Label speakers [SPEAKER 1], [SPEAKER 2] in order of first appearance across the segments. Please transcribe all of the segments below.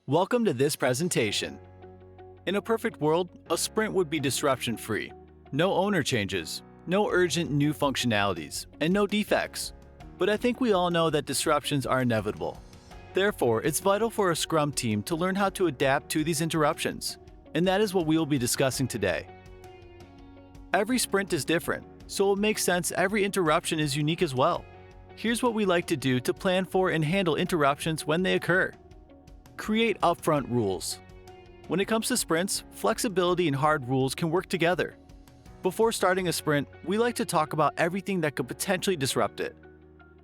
[SPEAKER 1] Welcome to this presentation. In a perfect world, a sprint would be disruption-free. No owner changes, no urgent new functionalities, and no defects. But I think we all know that disruptions are inevitable. Therefore, it's vital for a Scrum team to learn how to adapt to these interruptions, and that is what we will be discussing today. Every sprint is different, so it makes sense every interruption is unique as well. Here's what we like to do to plan for and handle interruptions when they occur. Create upfront rules. When it comes to sprints, flexibility and hard rules can work together. Before starting a sprint, we like to talk about everything that could potentially disrupt it.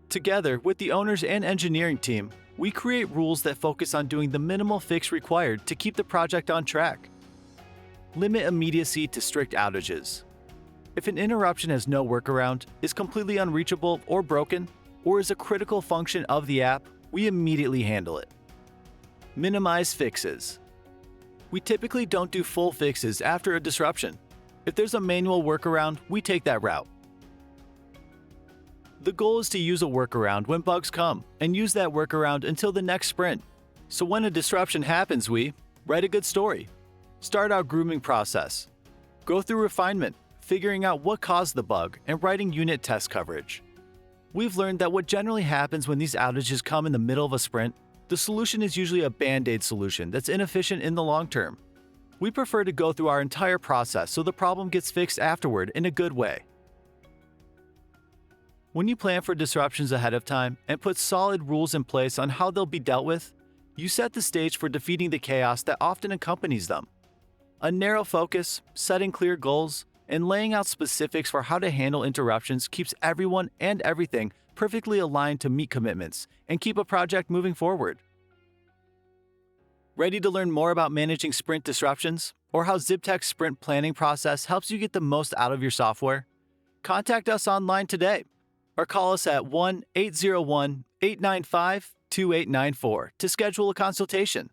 [SPEAKER 1] Together with the owners and engineering team, we create rules that focus on doing the minimal fix required to keep the project on track. Limit immediacy to strict outages. If an interruption has no workaround, is completely unreachable or broken, or is a critical function of the app, we immediately handle it. Minimize fixes. We typically don't do full fixes after a disruption. If there's a manual workaround, we take that route. The goal is to use a workaround when bugs come and use that workaround until the next sprint. So when a disruption happens, we write a good story, start our grooming process, go through refinement, figuring out what caused the bug, and writing unit test coverage. We've learned that what generally happens when these outages come in the middle of a sprint, the solution is usually a band-aid solution that's inefficient in the long term. We prefer to go through our entire process so the problem gets fixed afterward in a good way. When you plan for disruptions ahead of time and put solid rules in place on how they'll be dealt with, you set the stage for defeating the chaos that often accompanies them. A narrow focus, setting clear goals, and laying out specifics for how to handle interruptions keeps everyone and everything perfectly aligned to meet commitments and keep a project moving forward. Ready to learn more about managing sprint disruptions or how Zibtek's sprint planning process helps you get the most out of your software? Contact us online today or call us at 1-801-895-2894 to schedule a consultation.